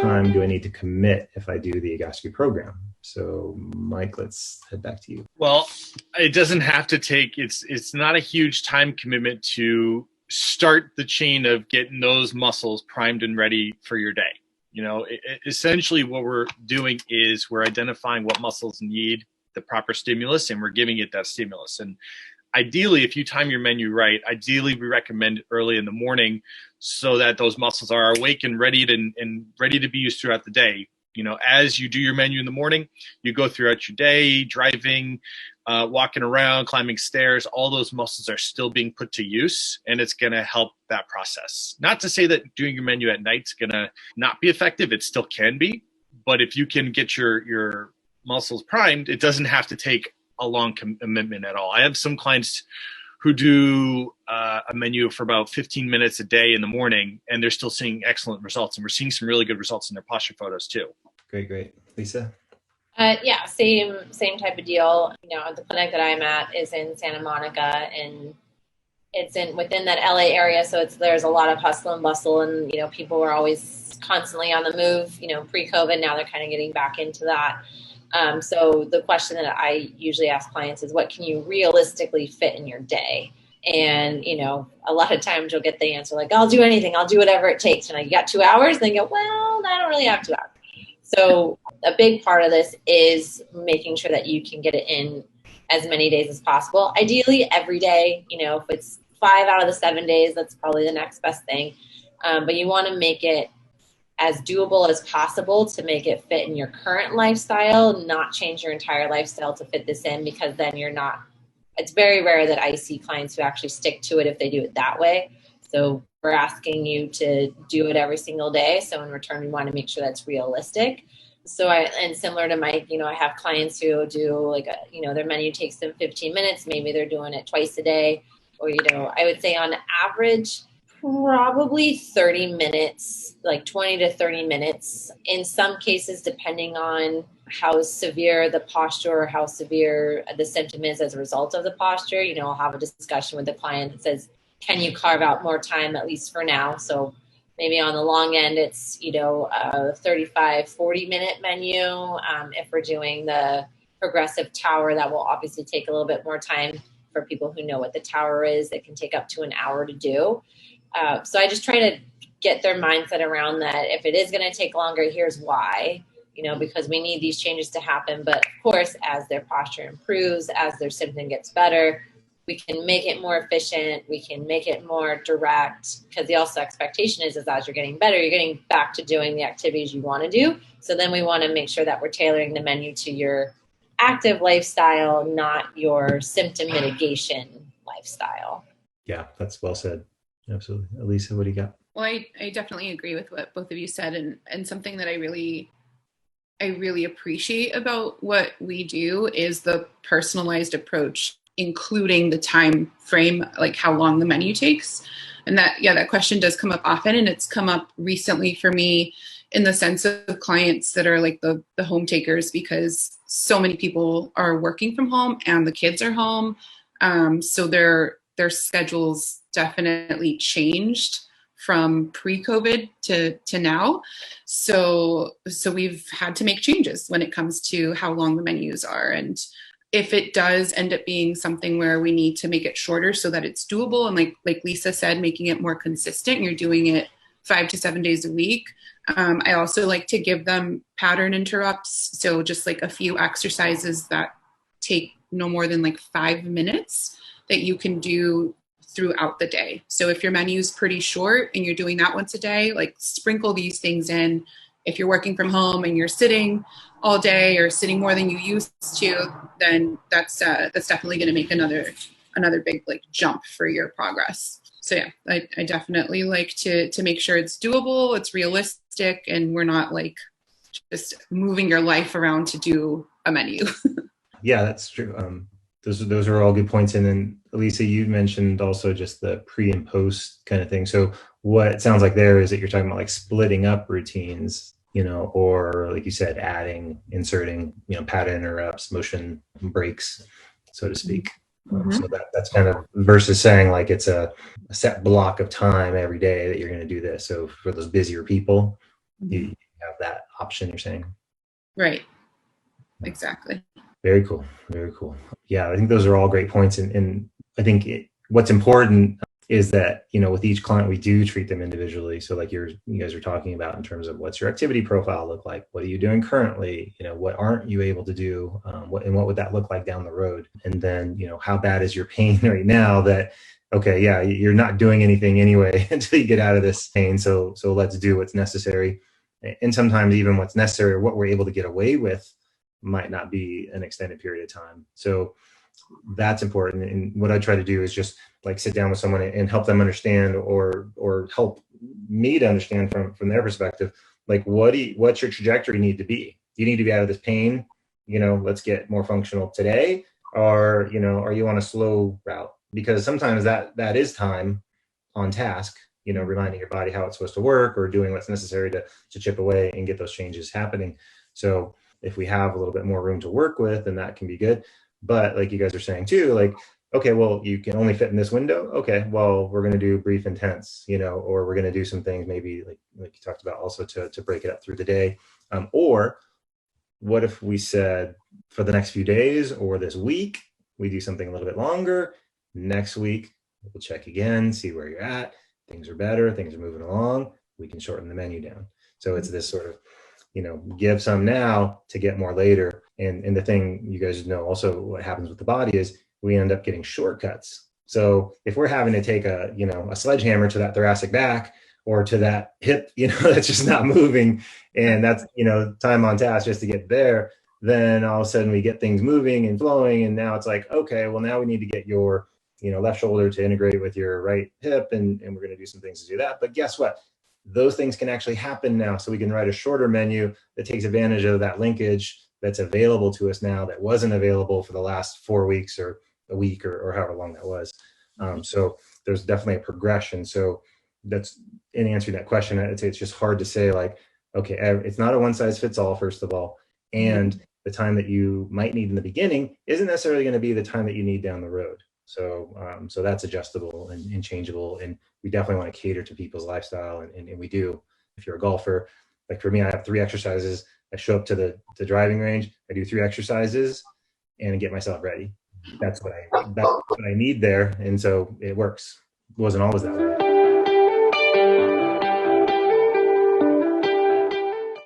time do I need to commit if I do the Egoscue program? So Mike, let's head back to you. Well, it doesn't have to take, it's not a huge time commitment to start the chain of getting those muscles primed and ready for your day. Essentially what we're doing is we're identifying what muscles need the proper stimulus, and we're giving it that stimulus. And ideally, if you time your menu right, ideally we recommend it early in the morning so that those muscles are awake and ready to be used throughout the day. As you do your menu in the morning, you go throughout your day, driving, walking around, climbing stairs, all those muscles are still being put to use, and it's going to help that process. Not to say that doing your menu at night is going to not be effective. It still can be. But if you can get your muscles primed, it doesn't have to take a long commitment at all. I have some clients who do a menu for about 15 minutes a day in the morning, and they're still seeing excellent results. And we're seeing some really good results in their posture photos too. Great. Lisa? Yeah, same type of deal. The clinic that I'm at is in Santa Monica, and it's within that LA area. So there's a lot of hustle and bustle, and, people were always constantly on the move, pre-COVID. Now they're kind of getting back into that. So the question that I usually ask clients is, what can you realistically fit in your day? And, a lot of times you'll get the answer like, I'll do anything. I'll do whatever it takes. And you got 2 hours? And they go, well, I don't really have 2 hours. So a big part of this is making sure that you can get it in as many days as possible. Ideally every day, if it's 5 out of the 7 days, that's probably the next best thing. But you want to make it as doable as possible to make it fit in your current lifestyle, not change your entire lifestyle to fit this in, because then it's very rare that I see clients who actually stick to it if they do it that way. So we're asking you to do it every single day. So in return, we want to make sure that's realistic. So and similar to Mike, I have clients who do their menu takes them 15 minutes. Maybe they're doing it twice a day, or, I would say on average, probably 30 minutes, like 20 to 30 minutes. In some cases, depending on how severe the posture or how severe the symptom is as a result of the posture, I'll have a discussion with the client that says, can you carve out more time, at least for now? So maybe on the long end, it's, a 35, 40-minute menu. If we're doing the progressive tower, that will obviously take a little bit more time. For people who know what the tower is, it can take up to an hour to do. So I just try to get their mindset around that. If it is going to take longer, here's why, because we need these changes to happen. But of course, as their posture improves, as their symptom gets better, we can make it more efficient. We can make it more direct, because the also expectation is as you're getting better, you're getting back to doing the activities you want to do. So then we want to make sure that we're tailoring the menu to your active lifestyle, not your symptom mitigation lifestyle. Yeah, that's well said. Absolutely. Elisa, what do you got? Well, I definitely agree with what both of you said, and something that I really appreciate about what we do is the personalized approach, including the time frame, like how long the menu takes. And that question does come up often, and it's come up recently for me in the sense of clients that are like the home takers, because so many people are working from home and the kids are home. So their schedules definitely changed from pre-COVID to now. So we've had to make changes when it comes to how long the menus are. And if it does end up being something where we need to make it shorter so that it's doable, and like Lisa said, making it more consistent, you're doing it 5 to 7 days a week. I also like to give them pattern interrupts. So just like a few exercises that take no more than like 5 minutes that you can do throughout the day. So if your menu is pretty short and you're doing that once a day, like sprinkle these things in. If you're working from home and you're sitting all day or sitting more than you used to, then that's definitely going to make another big like jump for your progress. So yeah, I definitely like to make sure it's doable, it's realistic, and we're not like just moving your life around to do a menu. Yeah, that's true. Those are all good points. And then Elisa, you mentioned also just the pre and post kind of thing. So what it sounds like there is that you're talking about like splitting up routines, or like you said, inserting, pattern interrupts, motion breaks, so to speak. Mm-hmm. So that's kind of versus saying like it's a set block of time every day that you're going to do this. So for those busier people, you have that option, you're saying. Right. Exactly. Very cool. Very cool. Yeah, I think those are all great points. And I think what's important is that, with each client, we do treat them individually. So like you guys are talking about in terms of what's your activity profile look like? What are you doing currently? What aren't you able to do? What would that look like down the road? And then, how bad is your pain right now that, okay, yeah, you're not doing anything anyway until you get out of this pain. So let's do what's necessary. And sometimes even what's necessary or what we're able to get away with might not be an extended period of time. So that's important. And what I try to do is just like sit down with someone and help them understand or help me to understand from their perspective, like what's your trajectory need to be? Do you need to be out of this pain? Let's get more functional today, or, are you on a slow route? Because sometimes that is time on task, reminding your body how it's supposed to work or doing what's necessary to chip away and get those changes happening. So if we have a little bit more room to work with, then that can be good. But like you guys are saying too, like, okay, well, you can only fit in this window. Okay, well, we're going to do brief intense, or we're going to do some things maybe like you talked about also to break it up through the day. Or what if we said for the next few days or this week, we do something a little bit longer. Next week, we'll check again, see where you're at. Things are better. Things are moving along. We can shorten the menu down. So it's this sort of, give some now to get more later. And the thing you guys know also what happens with the body is we end up getting shortcuts. So if we're having to take a sledgehammer to that thoracic back or to that hip, that's just not moving, and that's, time on task just to get there, then all of a sudden we get things moving and flowing. And now it's like, okay, well, now we need to get your, left shoulder to integrate with your right hip. And we're going to do some things to do that. But guess what? Those things can actually happen now. So we can write a shorter menu that takes advantage of that linkage that's available to us now that wasn't available for the last 4 weeks or a week or however long that was. So there's definitely a progression. So that's in answering that question. I'd say it's just hard to say like, okay, it's not a one size fits all, first of all. And the time that you might need in the beginning isn't necessarily going to be the time that you need down the road. So that's adjustable and changeable. And we definitely want to cater to people's lifestyle. And we do. If you're a golfer, like for me, I have 3 exercises. I show up to the driving range. I do 3 exercises and get myself ready. That's what I need there. And so it works. It wasn't always that way.